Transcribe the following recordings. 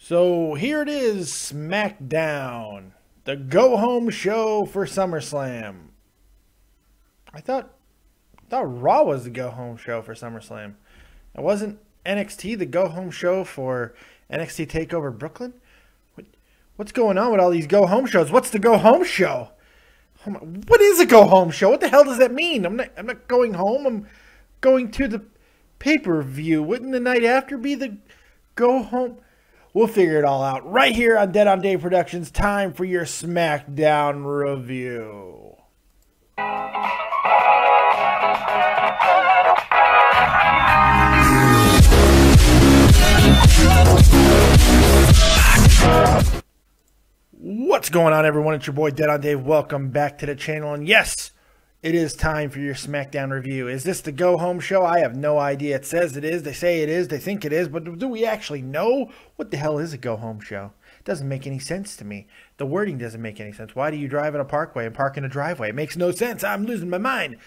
So here it is, SmackDown, the go-home show for SummerSlam. I thought Raw was the go-home show for SummerSlam. It wasn't NXT the go-home show for NXT TakeOver Brooklyn? What's going on with all these go-home shows? What's the go-home show? What is a go-home show? What the hell does that mean? I'm not going home. I'm going to the pay-per-view. Wouldn't the night after be the go-home? We'll figure it all out right here on Dead on Dave Productions. Time for your SmackDown review. What's going on, everyone? It's your boy Dead on Dave. Welcome back to the channel. And yes, it is time for your SmackDown review. Is this the go-home show? I have no idea. It says it is. They say it is. They think it is. But do we actually know? What the hell is a go-home show? It doesn't make any sense to me. The wording doesn't make any sense. Why do you drive in a parkway and park in a driveway? It makes no sense. I'm losing my mind.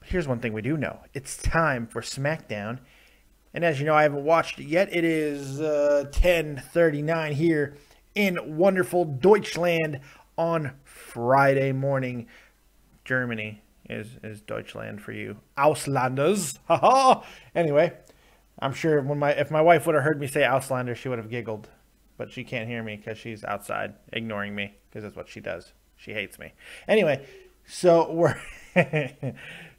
But here's one thing we do know. It's time for SmackDown. And as you know, I haven't watched it yet. It is 10:39 here in wonderful Deutschland on Friday morning. Germany is Deutschland for you Auslanders. Anyway, I'm sure if my wife would have heard me say Ausländer, she would have giggled. But she can't hear me because she's outside ignoring me, because that's what she does. She hates me. Anyway, so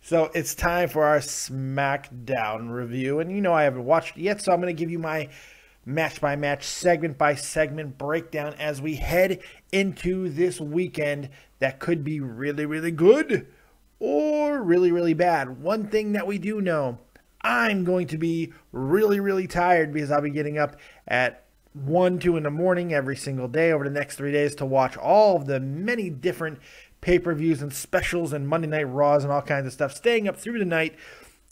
so it's time for our SmackDown review. And you know I haven't watched it yet, so I'm going to give you my match-by-match, segment-by-segment breakdown as we head into this weekend that could be really, really good or really, really bad. One thing that we do know, I'm going to be really, really tired because I'll be getting up at 1, 2 in the morning every single day over the next 3 days to watch all of the many different pay-per-views and specials and Monday Night Raws and all kinds of stuff, staying up through the night,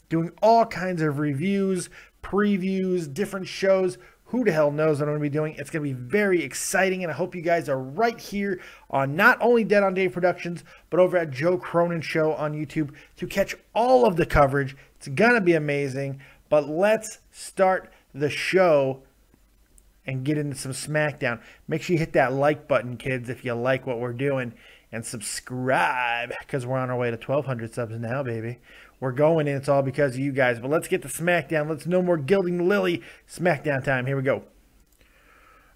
doing all kinds of reviews, previews, different shows. Who the hell knows what I'm going to be doing? It's going to be very exciting, and I hope you guys are right here on not only Dead on Dave Productions, but over at Joe Cronin Show on YouTube to catch all of the coverage. It's going to be amazing, but let's start the show and get into some SmackDown. Make sure you hit that like button, kids, if you like what we're doing, and subscribe, because we're on our way to 1,200 subs now, baby. We're going, and it's all because of you guys. But let's get to SmackDown. Let's no more gilding the lily. SmackDown time. Here we go.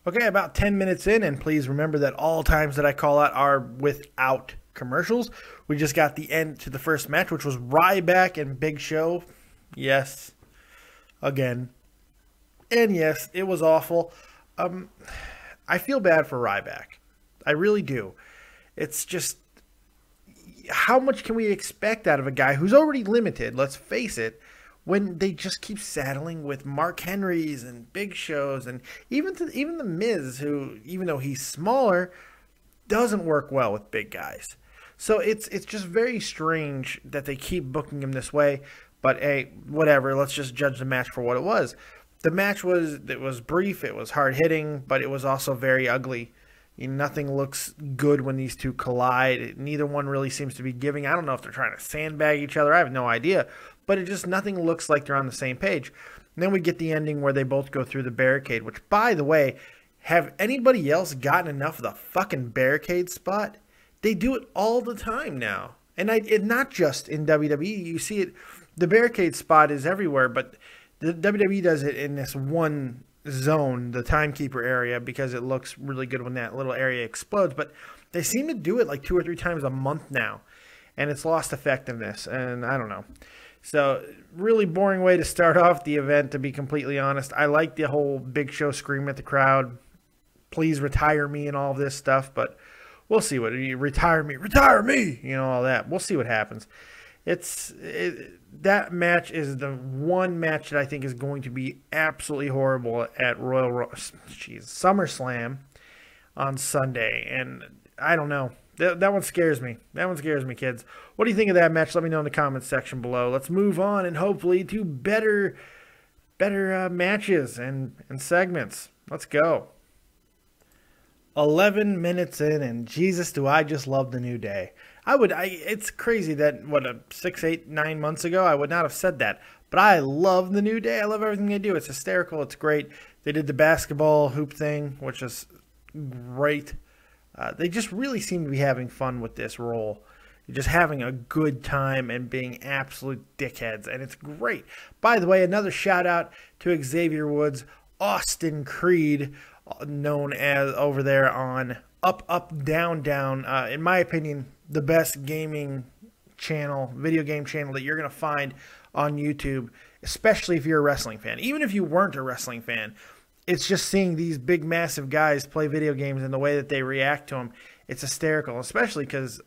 Okay, about 10 minutes in, and please remember that all times that I call out are without commercials. We just got the end to the first match, which was Ryback and Big Show. Yes, again. And yes, it was awful. I feel bad for Ryback. I really do. It's just, how much can we expect out of a guy who's already limited, let's face it, when they just keep saddling with Mark Henrys and Big Shows, and even the Miz, who, even though he's smaller, doesn't work well with big guys. So it's just very strange that they keep booking him this way. But hey, whatever, let's just judge the match for what it was. The match was brief, it was hard hitting, but it was also very ugly. Nothing looks good when these two collide. Neither one really seems to be giving. I don't know if they're trying to sandbag each other. I have no idea. But nothing looks like they're on the same page. And then we get the ending where they both go through the barricade, which, by the way, have anybody else gotten enough of the fucking barricade spot? They do it all the time now. And not just in WWE. You see it, the barricade spot is everywhere, but the WWE does it in this one zone, the timekeeper area, because it looks really good when that little area explodes. But they seem to do it like 2 or 3 times a month now, and it's lost effectiveness, and I don't know. So really boring way to start off the event, to be completely honest. I like the whole Big Show scream at the crowd, please retire me, and all of this stuff, but we'll see what retire me, you know, all that. We'll see what happens. That match is the one match that I think is going to be absolutely horrible at SummerSlam on Sunday. And I don't know. That one scares me. That one scares me, kids. What do you think of that match? Let me know in the comments section below. Let's move on and hopefully to better matches and segments. Let's go. 11 minutes in, and Jesus, do I just love the New Day. It's crazy that, 6, 8, 9 months ago, I would not have said that. But I love the New Day. I love everything they do. It's hysterical. It's great. They did the basketball hoop thing, which is great. They just really seem to be having fun with this role. Just having a good time and being absolute dickheads, and it's great. By the way, another shout out to Xavier Woods, Austin Creed, known as over there on Up Up Down Down. In my opinion, the best gaming channel, video game channel that you're going to find on YouTube, especially if you're a wrestling fan. Even if you weren't a wrestling fan, it's just seeing these big, massive guys play video games and the way that they react to them. It's hysterical, especially because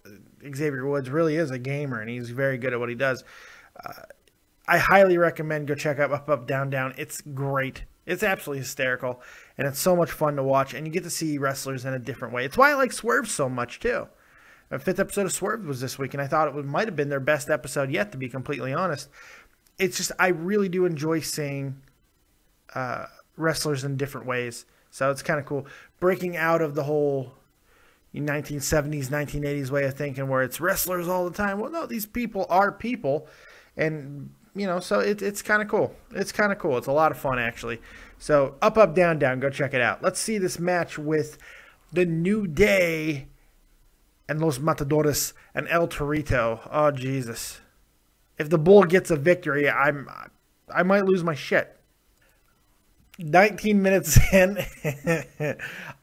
Xavier Woods really is a gamer, and he's very good at what he does. I highly recommend go check out Up Up Down Down. It's great. It's absolutely hysterical, and it's so much fun to watch, and you get to see wrestlers in a different way. It's why I like Swerve so much, too. The 5th episode of Swerve was this week, and I thought it might have been their best episode yet, to be completely honest. It's just, I really do enjoy seeing wrestlers in different ways, so it's kind of cool. Breaking out of the whole 1970s, 1980s way of thinking where it's wrestlers all the time. Well, no, these people are people, and, you know, so it's kind of cool. It's kind of cool. It's a lot of fun, actually. So, Up, Up, Down, Down. Go check it out. Let's see this match with the New Day and Los Matadores and El Torito. Oh, Jesus. If the Bull gets a victory, I might lose my shit. 19 minutes in.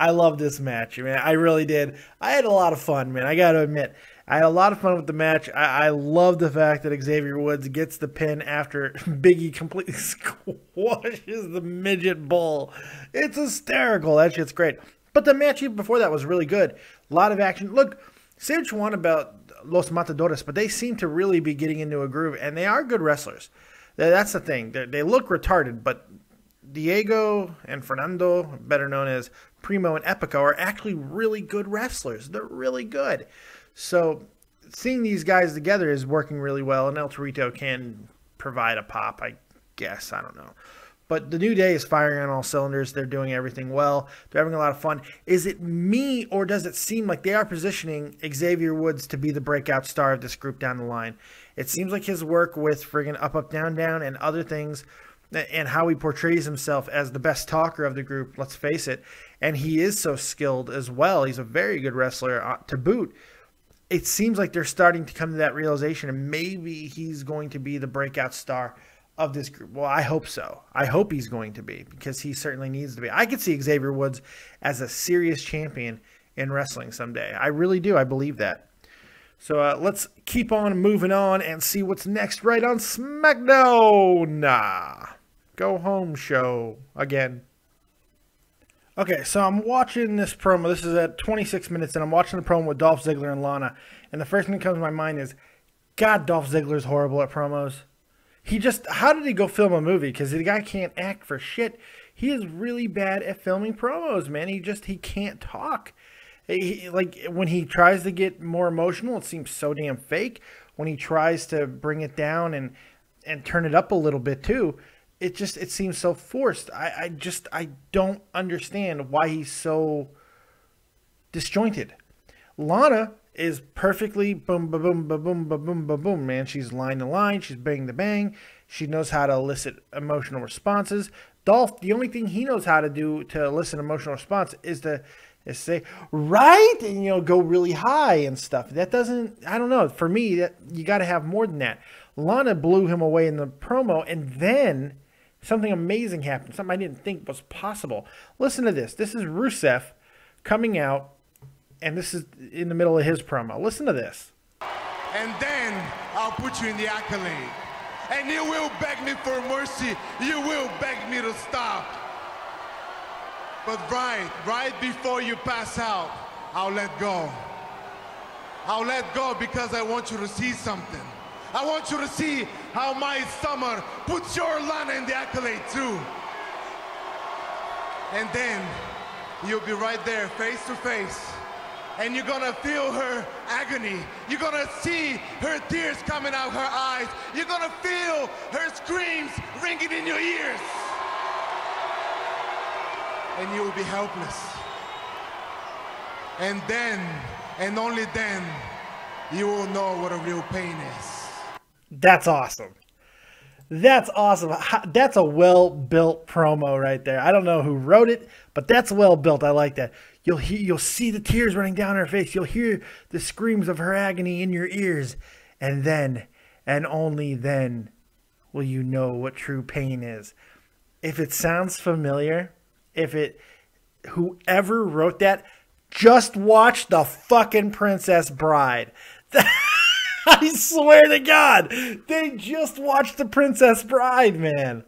I love this match, man. I really did. I had a lot of fun, man. I got to admit. I had a lot of fun with the match. I love the fact that Xavier Woods gets the pin after Biggie completely squashes the midget Bull. It's hysterical. That shit's great. But the match even before that was really good. A lot of action. Look, say what you want about Los Matadores, but they seem to really be getting into a groove, and they are good wrestlers. That's the thing. They look retarded, but Diego and Fernando, better known as Primo and Epico, are actually really good wrestlers. They're really good. So seeing these guys together is working really well, and El Torito can provide a pop, I guess. I don't know. But the New Day is firing on all cylinders. They're doing everything well. They're having a lot of fun. Is it me, or does it seem like they are positioning Xavier Woods to be the breakout star of this group down the line? It seems like his work with friggin' Up, Up, Down, Down and other things, and how he portrays himself as the best talker of the group, let's face it, and he is so skilled as well. He's a very good wrestler to boot. It seems like they're starting to come to that realization, and maybe he's going to be the breakout star of this group. Well, I hope so. I hope he's going to be, because he certainly needs to be. I could see Xavier Woods as a serious champion in wrestling someday. I really do. I believe that. So let's keep on moving on and see what's next right on SmackDown. Go home show again. Okay, so I'm watching this promo. This is at 26 minutes, and I'm watching the promo with Dolph Ziggler and Lana. And the first thing that comes to my mind is, God, Dolph Ziggler's horrible at promos. How did he go film a movie? Because the guy can't act for shit. He is really bad at filming promos, man. He can't talk. Like, when he tries to get more emotional, it seems so damn fake. When he tries to bring it down and turn it up a little bit too, it seems so forced. I don't understand why he's so disjointed. Lana is perfectly boom, ba boom, ba boom, ba boom, ba boom, man. She's line to line. She's bang to bang. She knows how to elicit emotional responses. Dolph, the only thing he knows how to do to elicit emotional response is to say, right, and, go really high and stuff. That doesn't, I don't know. For me, you got to have more than that. Lana blew him away in the promo, and then something amazing happened, something I didn't think was possible. Listen to this. This is Rusev coming out, and this is in the middle of his promo. Listen to this. And then I'll put you in the accolade. And you will beg me for mercy. You will beg me to stop. But right before you pass out, I'll let go. I'll let go because I want you to see something. I want you to see how my summer puts your Lana in the accolade too. And then you'll be right there face to face. And you're gonna feel her agony. You're gonna see her tears coming out her eyes. You're gonna feel her screams ringing in your ears. And you will be helpless. And then, and only then, you will know what a real pain is. That's awesome. That's awesome. That's a well-built promo right there. I don't know who wrote it, but that's well built. I like that. You'll see the tears running down her face. You'll hear the screams of her agony in your ears. And then, and only then, will you know what true pain is. If it sounds familiar, whoever wrote that, just watch The fucking Princess Bride. I swear to God, they just watched The Princess Bride, man.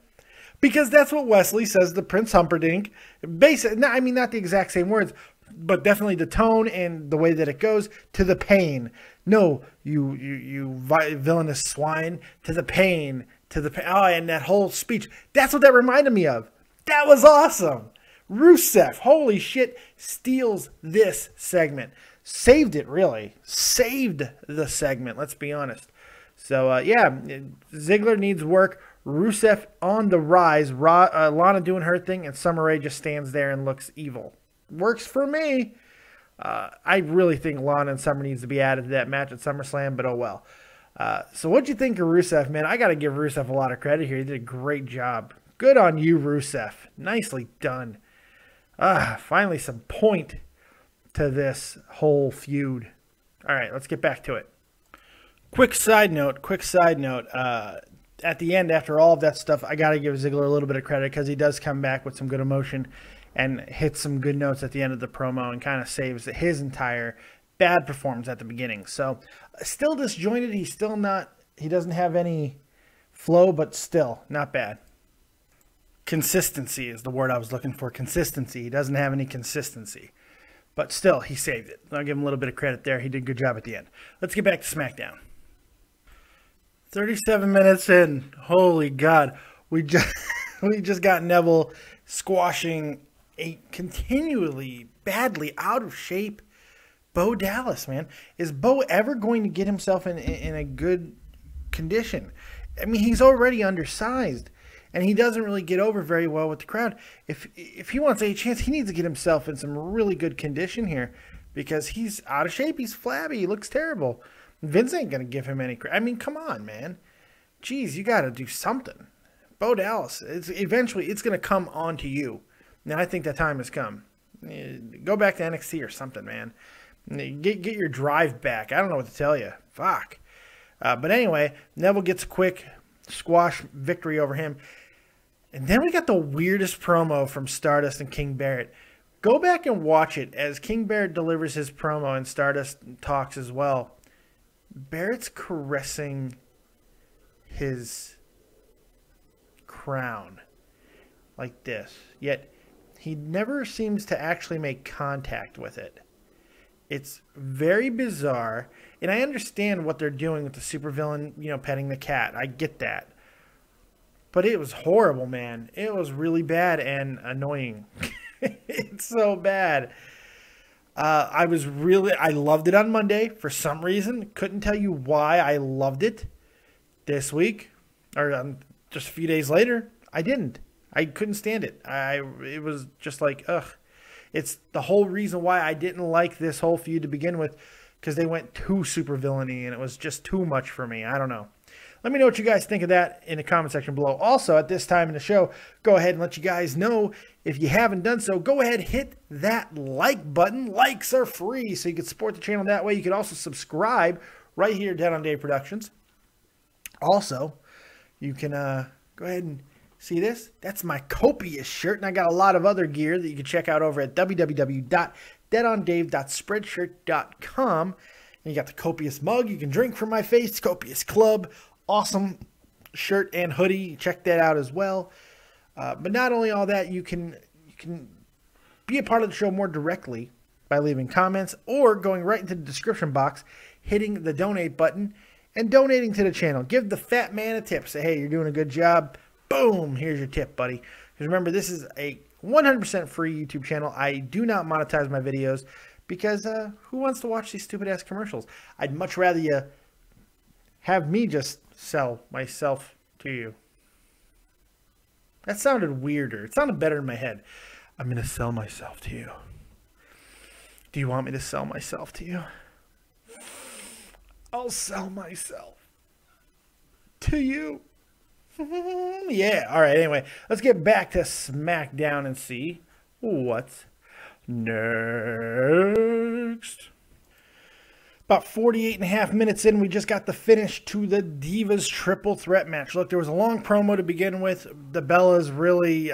Because that's what Wesley says to Prince Humperdinck. I mean, not the exact same words, but definitely the tone and the way that it goes, to the pain. No, you villainous swine, to the pain, to the pain. Oh, and that whole speech. That's what that reminded me of. That was awesome. Rusev, holy shit, steals this segment. Saved it, really. Saved the segment, let's be honest. So, yeah, Ziggler needs work. Rusev on the rise. Lana doing her thing, and Summer Rae just stands there and looks evil. Works for me. I really think Lana and Summer needs to be added to that match at SummerSlam, but oh well. So what'd you think of Rusev, man? I got to give Rusev a lot of credit here. He did a great job. Good on you, Rusev. Nicely done. Finally some point to this whole feud. All right, let's get back to it. Quick side note. At the end, after all of that stuff, I got to give Ziggler a little bit of credit because he does come back with some good emotion and hits some good notes at the end of the promo and kind of saves his entire bad performance at the beginning. So, still disjointed. He doesn't have any flow, but still not bad. Consistency is the word I was looking for. Consistency. He doesn't have any consistency. But still, he saved it. I'll give him a little bit of credit there. He did a good job at the end. Let's get back to SmackDown. 37 minutes in. Holy God. We just got Neville squashing a continually badly out of shape Bo Dallas, man. Is Bo ever going to get himself in a good condition? I mean, he's already undersized, and he doesn't really get over very well with the crowd. If he wants a chance, he needs to get himself in some really good condition here because he's out of shape. He's flabby. He looks terrible. Vince ain't going to give him any credit. I mean, come on, man. Jeez, you got to do something. Bo Dallas, eventually it's going to come on to you. Now, I think that time has come. Go back to NXT or something, man. Get your drive back. I don't know what to tell you. Fuck. But anyway, Neville gets a quick squash victory over him. And then we got the weirdest promo from Stardust and King Barrett. Go back and watch it as King Barrett delivers his promo and Stardust talks as well. Barrett's caressing his crown like this. Yet he never seems to actually make contact with it. It's very bizarre. And I understand what they're doing with the supervillain, petting the cat. I get that. But it was horrible, man. It was really bad and annoying. It's so bad. I loved it on Monday for some reason. Couldn't tell you why I loved it this week. Or just a few days later, I didn't. I couldn't stand it. It was just like, ugh. It's the whole reason why I didn't like this whole feud to begin with, because they went too super villainy and it was just too much for me. I don't know. Let me know what you guys think of that in the comment section below. Also, at this time in the show, go ahead and let you guys know, if you haven't done so, go ahead, hit that like button. Likes are free, so you can support the channel that way. You can also subscribe right here, Dead on Dave Productions. Also, you can go ahead and see this? That's my copious shirt, and I got a lot of other gear that you can check out over at www.deadondave.spreadshirt.com. And you got the copious mug. You can drink from my face. Copious club. Awesome shirt and hoodie. Check that out as well. But not only all that, you can be a part of the show more directly by leaving comments or going right into the description box, hitting the donate button, and donating to the channel. Give the fat man a tip. Say, hey, you're doing a good job. Boom, here's your tip, buddy. Because remember, this is a 100% free YouTube channel. I do not monetize my videos because who wants to watch these stupid-ass commercials? I'd much rather you have me just sell myself to you. That sounded weirder. It sounded better in my head. I'm going to sell myself to you. Do you want me to sell myself to you? I'll sell myself to you. Yeah, all right, anyway, let's get back to SmackDown and see what's next. About 48 and a half minutes in, we just got the finish to the Divas triple threat match. Look, there was a long promo to begin with. The Bellas really,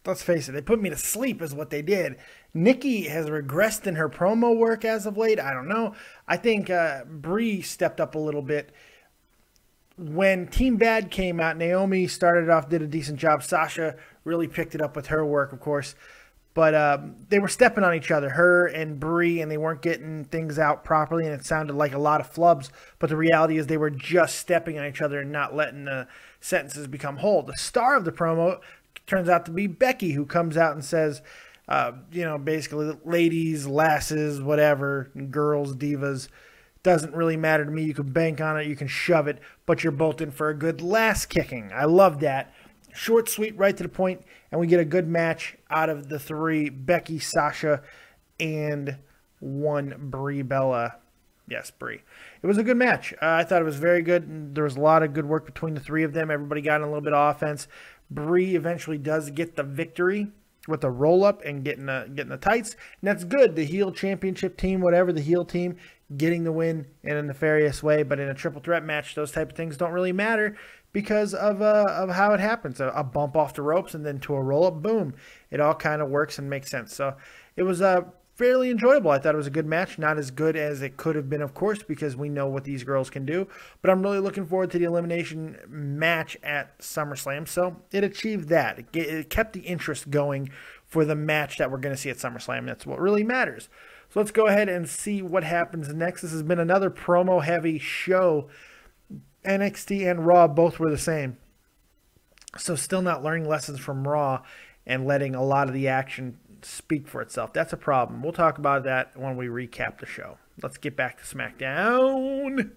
let's face it, they put me to sleep is what they did. Nikki has regressed in her promo work as of late. I don't know. I think Brie stepped up a little bit. When Team Bad came out, Naomi started off, did a decent job. Sasha really picked it up with her work, of course. But they were stepping on each other, her and Brie, and they weren't getting things out properly, and it sounded like a lot of flubs. But the reality is they were just stepping on each other and not letting the sentences become whole. The star of the promo turns out to be Becky, who comes out and says, basically, ladies, lasses, whatever, girls, divas, doesn't really matter to me. You can bank on it, you can shove it, but you're both in for a good lass kicking. I love that. Short, sweet, right to the point, and we get a good match out of the three, Becky, Sasha, and one Brie Bella. Yes, Brie. It was a good match. I thought it was very good. There was a lot of good work between the three of them. Everybody got in a little bit of offense. Brie eventually does get the victory with a roll-up and getting the tights, and that's good. The heel championship team, whatever, the heel team, getting the win in a nefarious way, but in a triple threat match, those type of things don't really matter because of how it happens. A bump off the ropes and then to a roll-up, boom. It all kind of works and makes sense. So it was fairly enjoyable. I thought it was a good match. Not as good as it could have been, of course, because we know what these girls can do. But I'm really looking forward to the elimination match at SummerSlam. So it achieved that. It kept the interest going for the match that we're going to see at SummerSlam. That's what really matters. So let's go ahead and see what happens next. This has been another promo-heavy show. NXT and Raw both were the same. So still not learning lessons from Raw and letting a lot of the action speak for itself. That's a problem. We'll talk about that when we recap the show. Let's get back to SmackDown.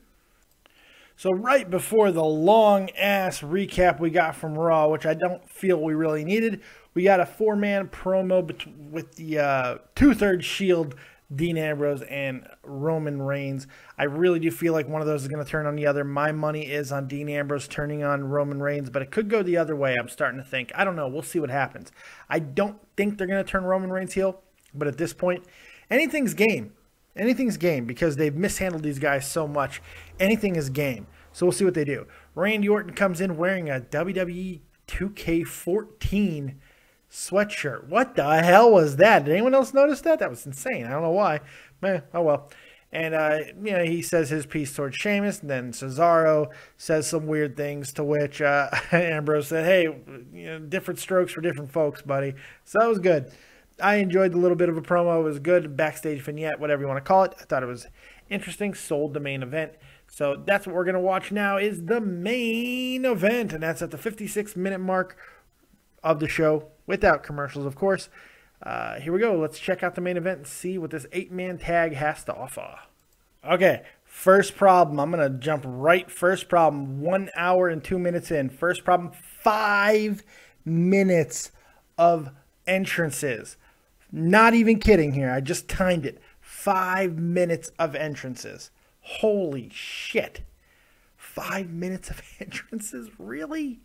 So right before the long-ass recap we got from Raw, which I don't feel we really needed, we got a four-man promo with the two-thirds Shield, Dean Ambrose and Roman Reigns. I really do feel like one of those is going to turn on the other. My money is on Dean Ambrose turning on Roman Reigns, but it could go the other way. I'm starting to think. I don't know. We'll see what happens. I don't think they're going to turn Roman Reigns heel, but at this point, anything's game. Anything's game because they've mishandled these guys so much. Anything is game. So we'll see what they do. Randy Orton comes in wearing a WWE 2K14 sweatshirt. What the hell was that? Did anyone else notice that? That was insane. I don't know why. Oh well. And he says his piece towards Sheamus, and then Cesaro says some weird things to which Ambrose said, "Hey, different strokes for different folks, buddy." So that was good. I enjoyed the little bit of a promo. It was good. Backstage vignette, whatever you want to call it. I thought it was interesting. Sold the main event. So that's what we're going to watch now is the main event, and that's at the 56-minute mark of the show, without commercials, of course. Here we go. Let's check out the main event and see what this 8-man tag has to offer. Okay, first problem. I'm going to jump right. First problem, 1 hour and 2 minutes in. First problem, 5 minutes of entrances. Not even kidding here. I just timed it. 5 minutes of entrances. Holy shit. 5 minutes of entrances? Really?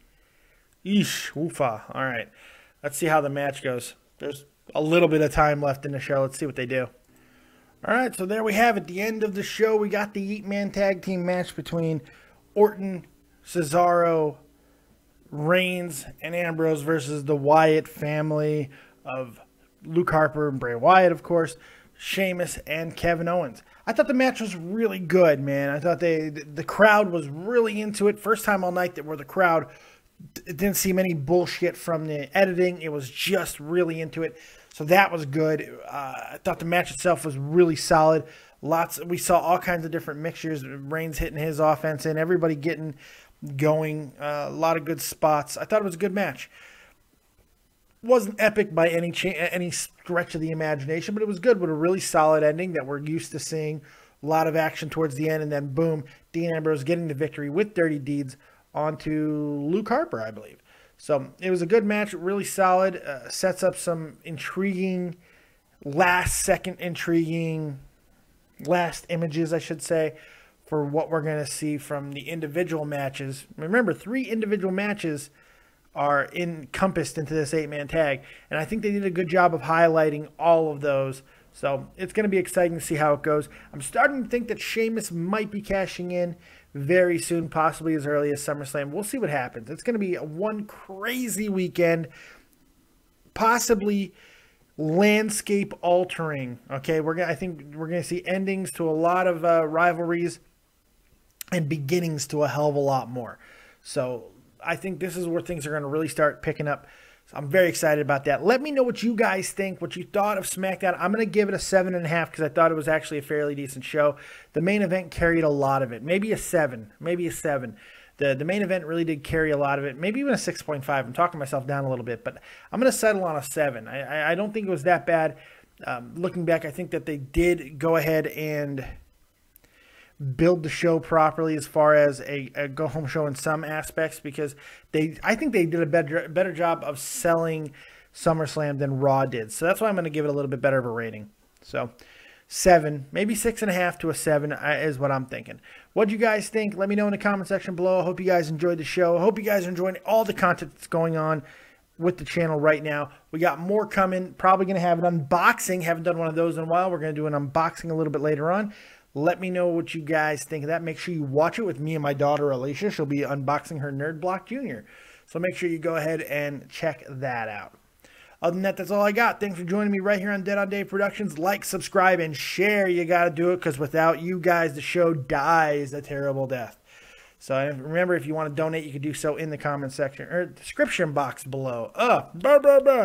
Eesh, oofa. All right. Let's see how the match goes. There's a little bit of time left in the show. Let's see what they do. All right, so there we have it. The end of the show. We got the 8-man tag team match between Orton, Cesaro, Reigns, and Ambrose versus the Wyatt family of Luke Harper and Bray Wyatt, of course, Sheamus, and Kevin Owens. I thought the match was really good, man. I thought the crowd was really into it. First time all night that where the crowd didn't seem any bullshit from the editing. It was just really into it. So that was good. I thought the match itself was really solid. We saw all kinds of different mixtures. Reigns hitting his offense in. Everybody getting going. A lot of good spots. I thought it was a good match. Wasn't epic by any stretch of the imagination, but it was good with a really solid ending that we're used to seeing. A lot of action towards the end, and then boom, Dean Ambrose getting the victory with Dirty Deeds onto Luke Harper, I believe. So it was a good match, really solid. Sets up some intriguing, last images, I should say, for what we're going to see from the individual matches. Remember, 3 individual matches are encompassed into this 8-man tag, and I think they did a good job of highlighting all of those. So it's going to be exciting to see how it goes. I'm starting to think that Sheamus might be cashing in very soon, possibly as early as SummerSlam. We'll see what happens. It's going to be one crazy weekend, possibly landscape altering. Okay, I think we're going to see endings to a lot of rivalries and beginnings to a hell of a lot more. So I think this is where things are going to really start picking up. So I'm very excited about that. Let me know what you guys think, what you thought of SmackDown. I'm going to give it a 7.5 because I thought it was actually a fairly decent show. The main event carried a lot of it. Maybe a 7. Maybe a 7. The main event really did carry a lot of it. Maybe even a 6.5. I'm talking myself down a little bit, but I'm going to settle on a 7. I don't think it was that bad. Looking back, I think that they did go ahead and build the show properly as far as a go-home show in some aspects, because I think they did a better job of selling SummerSlam than Raw did. So that's why I'm going to give it a little bit better of a rating. So 7, maybe 6.5 to a 7 is what I'm thinking. What do you guys think? Let me know in the comment section below. I hope you guys enjoyed the show. I hope you guys are enjoying all the content that's going on with the channel right now. We got more coming. Probably going to have an unboxing. Haven't done one of those in a while. We're going to do an unboxing a little bit later on. Let me know what you guys think of that. Make sure you watch it with me and my daughter, Alicia. She'll be unboxing her Nerd Block Jr. So make sure you go ahead and check that out. Other than that, that's all I got. Thanks for joining me right here on Dead on Dave Productions. Like, subscribe, and share. You got to do it because without you guys, the show dies a terrible death. So remember, if you want to donate, you can do so in the comment section or description box below.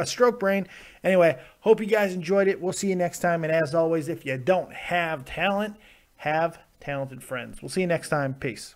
Stroke brain. Anyway, hope you guys enjoyed it. We'll see you next time. And as always, if you don't have talent, have talented friends. We'll see you next time. Peace.